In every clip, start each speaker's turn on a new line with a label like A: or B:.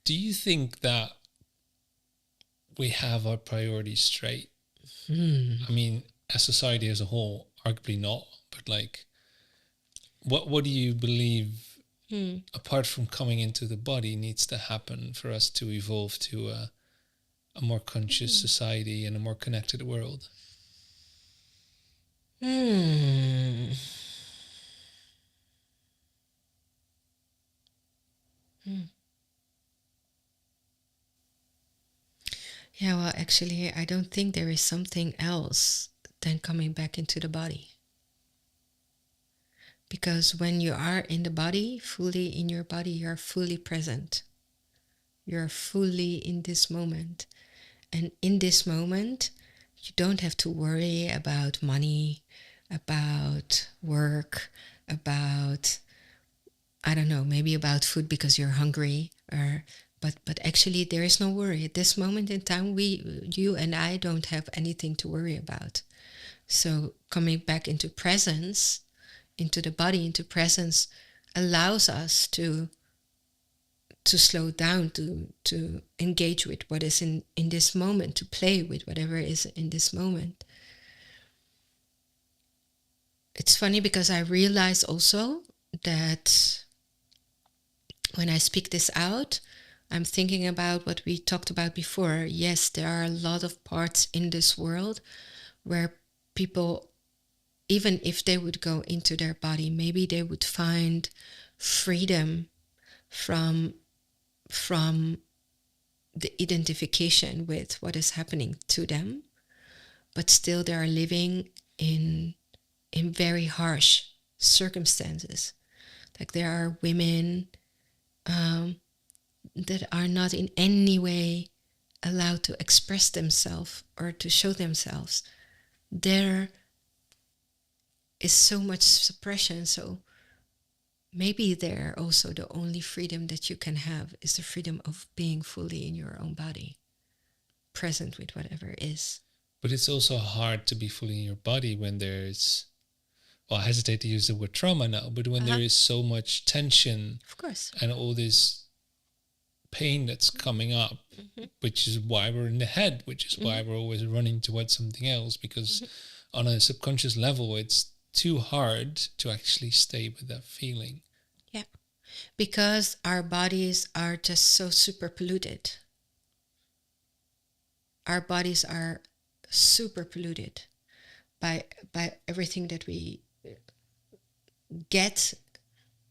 A: Do you think that we have our priorities straight? I mean, as society as a whole, arguably not, but like, what do you believe, apart from coming into the body, needs to happen for us to evolve to a more conscious society and a more connected world?
B: Yeah, well, actually, I don't think there is something else than coming back into the body. Because when you are in the body, fully in your body, you're fully present. You're fully in this moment. And in this moment, you don't have to worry about money, about work, about, I don't know, maybe about food because you're hungry, or but actually there is no worry. At this moment in time, you and I don't have anything to worry about. So coming back into presence, into the body, into presence, allows us to slow down, to engage with what is in this moment, to play with whatever is in this moment. It's funny because I realize also that when I speak this out, I'm thinking about what we talked about before. Yes, there are a lot of parts in this world where people, even if they would go into their body, maybe they would find freedom from the identification with what is happening to them, but still they are living in very harsh circumstances. Like there are women that are not in any way allowed to express themselves or to show themselves. There is so much suppression, so maybe there also the only freedom that you can have is the freedom of being fully in your own body, present with whatever is.
A: But it's also hard to be fully in your body when there's, well, I hesitate to use the word trauma now, but when there is so much tension,
B: of course,
A: and all this pain that's coming up, which is why we're in the head, which is why we're always running towards something else, because on a subconscious level, it's too hard to actually stay with that feeling.
B: Yeah, because our bodies are just so super polluted. Our bodies are super polluted by everything that we get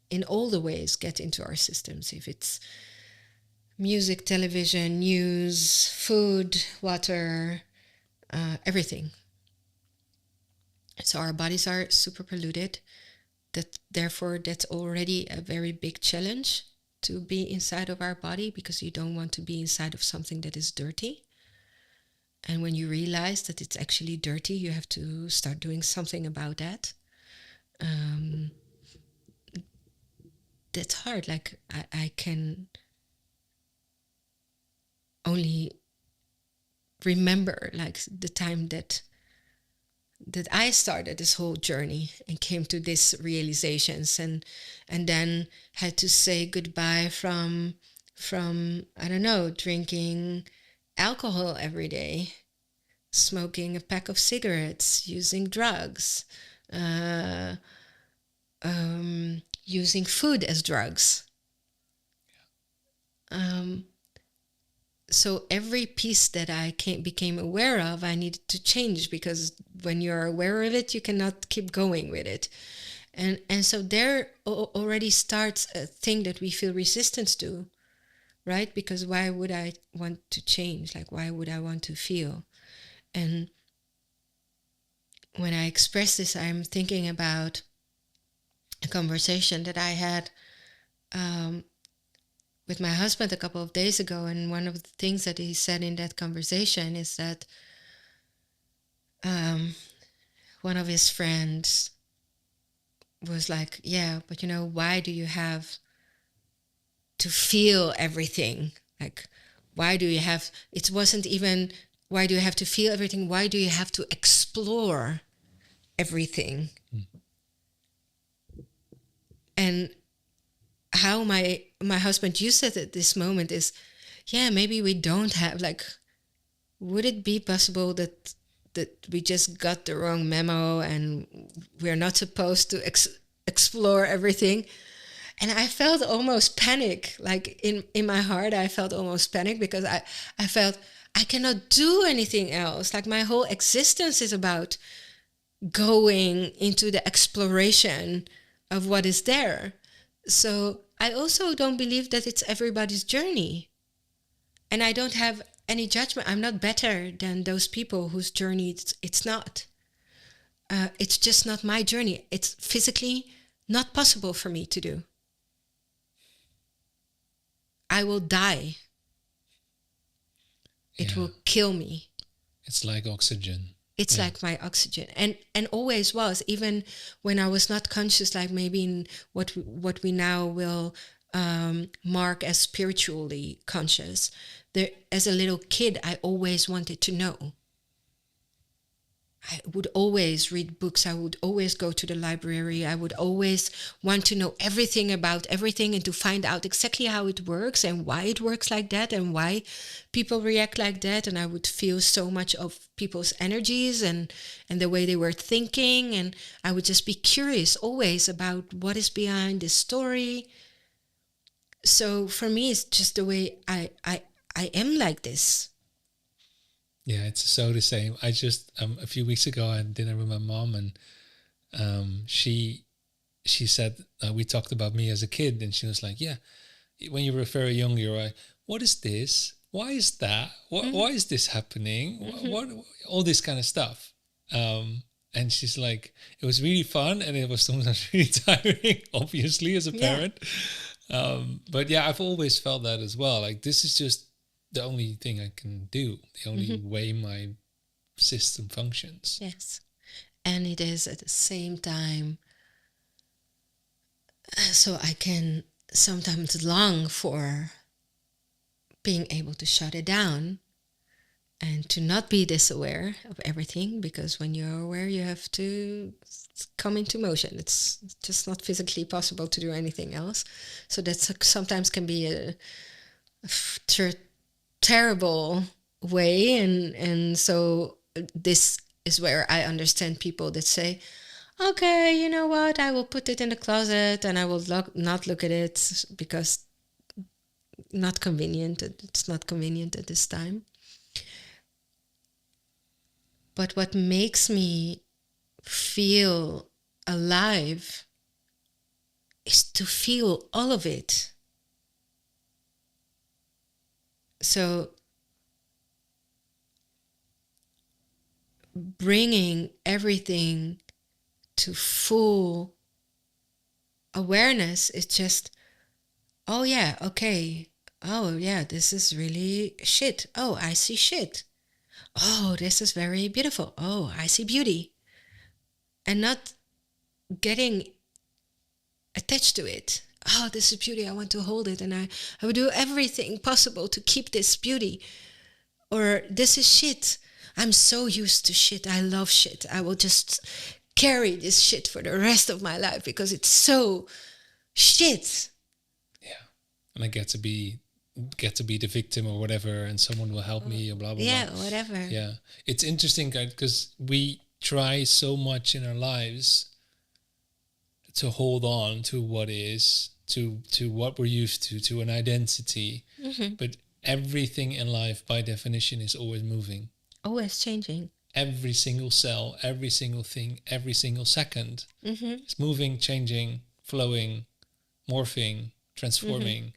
B: in all the ways, get into our systems. If it's music, television, news, food, water, everything. So our bodies are super polluted. Therefore, that's already a very big challenge to be inside of our body, because you don't want to be inside of something that is dirty. And when you realize that it's actually dirty, you have to start doing something about that. That's hard. Like I can only remember like the time that I started this whole journey and came to these realizations, and then had to say goodbye from I don't know, drinking alcohol every day, smoking a pack of cigarettes, using drugs, using food as drugs. So every piece that I became aware of, I needed to change, because when you're aware of it, you cannot keep going with it. And so there already starts a thing that we feel resistance to, right? Because why would I want to change? Like, why would I want to feel? And when I express this, I'm thinking about a conversation that I had with my husband a couple of days ago, and one of the things that he said in that conversation is that one of his friends was like, yeah, but why do you have to feel everything? Like, why do you have, it wasn't even, why do you have to feel everything? Why do you have to explore everything? And how my husband used it at this moment is, yeah, maybe we don't have, like, would it be possible that we just got the wrong memo and we're not supposed to explore everything? And I felt almost panic, like in my heart, I felt almost panic, because I felt I cannot do anything else. Like, my whole existence is about going into the exploration of what is there. So I also don't believe that it's everybody's journey. And I don't have any judgment. I'm not better than those people whose journey it's not. It's just not my journey. It's physically not possible for me to do. I will die. It will kill me.
A: It's like oxygen.
B: It's like my oxygen, and always was, even when I was not conscious, like maybe in what we now will mark as spiritually conscious. There, as a little kid, I always wanted to know. I would always read books. I would always go to the library. I would always want to know everything about everything and to find out exactly how it works and why it works like that and why people react like that. And I would feel so much of people's energies and the way they were thinking. And I would just be curious always about what is behind this story. So for me, it's just the way I am like this.
A: Yeah, it's so the same. I just a few weeks ago I had dinner with my mom, and she said we talked about me as a kid, and she was like, "Yeah, when you were very young, you're like, what is this? Why is that? Why is this happening? What all this kind of stuff." And she's like, it was really fun, and it was sometimes really tiring, obviously, as a parent. But yeah, I've always felt that as well. Like, this is just the only thing I can do, the only way my system functions.
B: Yes. And it is at the same time, so I can sometimes long for being able to shut it down and to not be this aware of everything, because when you're aware, you have to come into motion. It's just not physically possible to do anything else. So that sometimes can be a terrible way, and so this is where I understand people that say, okay, you know what, I will put it in the closet and I will not look at it because it's not convenient at this time. But what makes me feel alive is to feel all of it. So bringing everything to full awareness is just, oh yeah, okay. Oh yeah, this is really shit. Oh, I see shit. Oh, this is very beautiful. Oh, I see beauty. And not getting attached to it. Oh, this is beauty. I want to hold it, and I will do everything possible to keep this beauty. Or this is shit. I'm so used to shit. I love shit. I will just carry this shit for the rest of my life because it's so shit.
A: Yeah, and I get to be the victim or whatever, and someone will help me or blah blah
B: yeah,
A: blah.
B: Whatever.
A: Yeah, it's interesting because we try so much in our lives to hold on to what is, to what we're used to an identity. But everything in life, by definition, is always moving.
B: Always changing.
A: Every single cell, every single thing, every single second is moving, changing, flowing, morphing, transforming.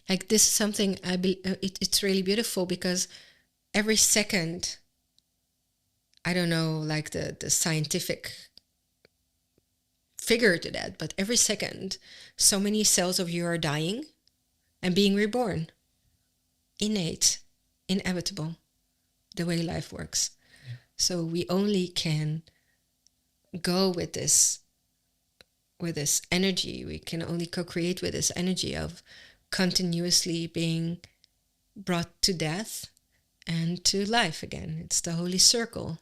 B: Like, this is something it's really beautiful, because every second, I don't know, like the scientific figure to that, but every second, so many cells of you are dying and being reborn. Innate, inevitable, the way life works. Yeah. So we only can go with this energy. We can only co-create with this energy of continuously being brought to death and to life again. It's the holy circle.